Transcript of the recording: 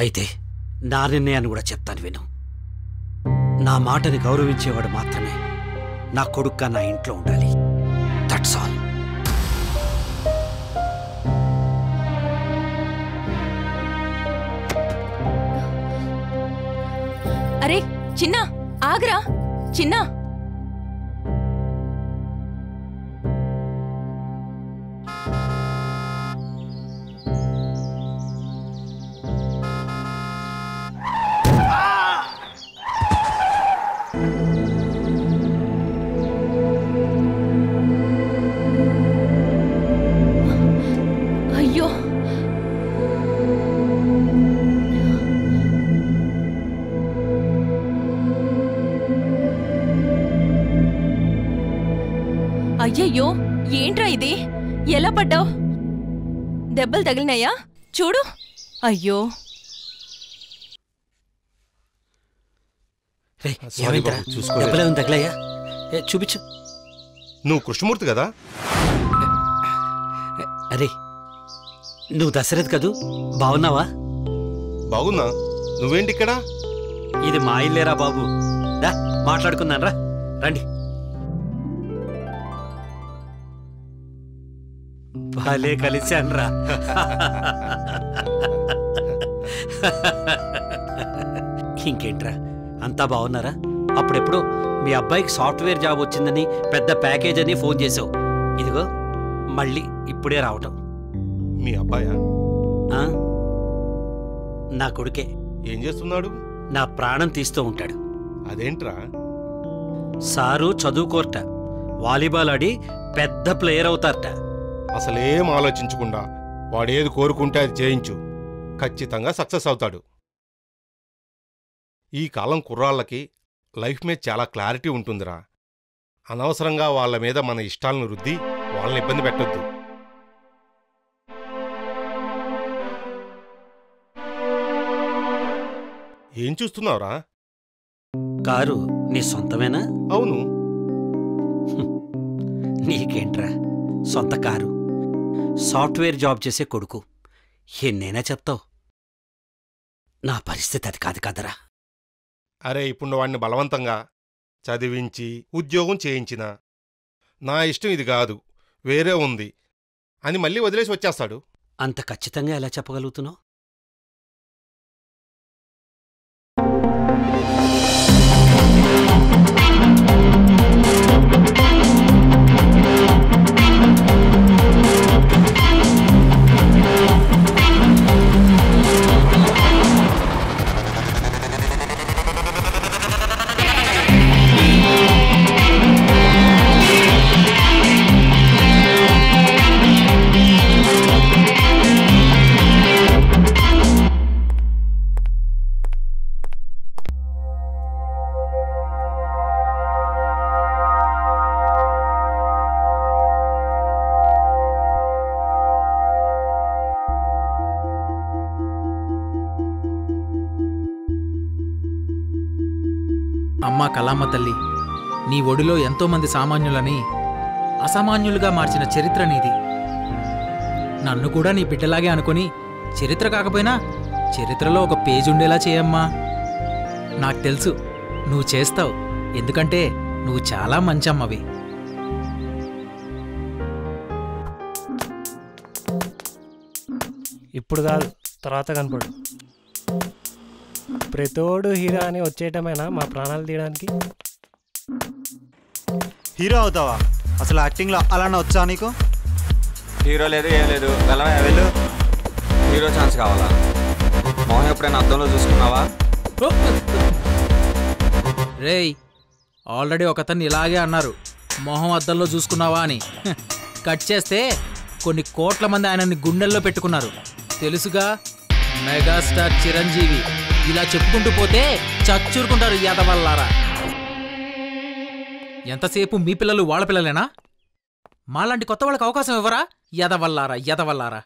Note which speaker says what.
Speaker 1: అయితే నా నిర్ణయాన్ని కూడా చెప్తాను విను. నా మాటని గౌరవించేవాడు మాత్రమే నా కొడుగ్గా నా ఇంట్లో ఉండాలి. That's all.
Speaker 2: అరే చిన్న ఆగ్రా చిన్న. అయ్యో అయ్యయ్యో ఏంట్రా ఇది? ఎలా పడ్డావు? దెబ్బలు తగిలినాయా? చూడు. అయ్యో
Speaker 1: దెబ్బలేం తగిలాయా? చూపించు.
Speaker 3: నువ్వు కృష్ణమూర్తి కదా?
Speaker 1: అరే నువ్వు దశరథ్ కదూ, బాగున్నావా?
Speaker 3: బాగున్నా. నువ్వేంటి ఇక్కడ?
Speaker 1: ఇది మా ఇల్లేరా బాబు. దా మాట్లాడుకున్నాను రా, రండి. భలే కలిశాన్రా. ఇంకేంట్రా అంతా బాగున్నారా? అప్పుడెప్పుడు మీ అబ్బాయికి సాఫ్ట్వేర్ జాబ్ వచ్చిందని పెద్ద ప్యాకేజ్ అని ఫోన్ చేసావు. ఇదిగో మళ్ళీ ఇప్పుడే రావటం.
Speaker 3: మీ అబ్బాయా?
Speaker 1: నా కొడుకే.
Speaker 3: ఏం చేస్తున్నాడు?
Speaker 1: నా ప్రాణం తీస్తూ ఉంటాడు.
Speaker 3: అదేంట్రా?
Speaker 1: సారు చదువుకోరట, వాలీబాల్ ఆడి పెద్ద ప్లేయర్ అవుతారట.
Speaker 3: అసలేం ఆలోచించకుండా వాడేది కోరుకుంటే అది చేయించు, ఖచ్చితంగా సక్సెస్ అవుతాడు. ఈ కాలం కుర్రాళ్ళకి లైఫ్ మీద చాలా క్లారిటీ ఉంటుందిరా. అనవసరంగా వాళ్ళ మీద మన ఇష్టాలను రుద్ది వాళ్ళని ఇబ్బంది పెట్టొద్దు. ఏం చూస్తున్నావురా?
Speaker 1: కారు నీ సొంతమేనా?
Speaker 3: అవును.
Speaker 1: నీకేంట్రా సొంత కారు, సాఫ్ట్వేర్ జాబ్ చేసే కొడుకు, ఎన్నైనా చెప్తావు. నా పరిస్థితి అది కాదు కదరా.
Speaker 3: అరే ఇప్పుడు వాడిని బలవంతంగా చదివించి ఉద్యోగం చేయించినా నా ఇష్టం ఇది కాదు వేరే ఉంది అని మళ్ళీ వదిలేసి వచ్చేస్తాడు.
Speaker 1: అంత ఖచ్చితంగా ఎలా చెప్పగలుగుతున్నావు?
Speaker 4: అమ్మా కళామ్మ తల్లి, నీ ఒడిలో ఎంతోమంది సామాన్యులని అసామాన్యులుగా మార్చిన చరిత్ర నీది. నన్ను కూడా నీ బిడ్డలాగే అనుకుని చరిత్ర కాకపోయినా చరిత్రలో ఒక పేజీ ఉండేలా చేయమ్మా. నాకు తెలుసు నువ్వు చేస్తావు, ఎందుకంటే నువ్వు చాలా మంచమ్మవి.
Speaker 5: ఇప్పుడు కాదు, తర్వాత కనపడు. ప్రతోడు హీరో అని వచ్చేయటమేనా మా ప్రాణాలు తీయడానికి?
Speaker 6: హీరో అవుతావా? అసలు యాక్టింగ్లో అలానే వచ్చా నీకు?
Speaker 7: హీరో లేదు ఏం లేదు, వెళ్ళు. హీరో ఛాన్స్ కావాలా? మొహం ఎప్పుడైనా అద్దంలో చూసుకున్నావా?
Speaker 4: రేయ్, ఆల్రెడీ ఒకతన్ని ఇలాగే అన్నారు, మొహం అద్దంలో చూసుకున్నావా అని. కట్ చేస్తే కొన్ని కోట్ల మంది ఆయనని గుండెల్లో పెట్టుకున్నారు, తెలుసుగా. మెగాస్టార్ చిరంజీవి. ఇలా చెప్పుకుంటూ పోతే చచ్చూరుకుంటారు యాదవల్లారా. ఎంతసేపు మీ పిల్లలు వాళ్ళ పిల్లలేనా? మాలాంటి కొత్త వాళ్ళకి అవకాశం ఇవ్వరా? యాదవల్లారా.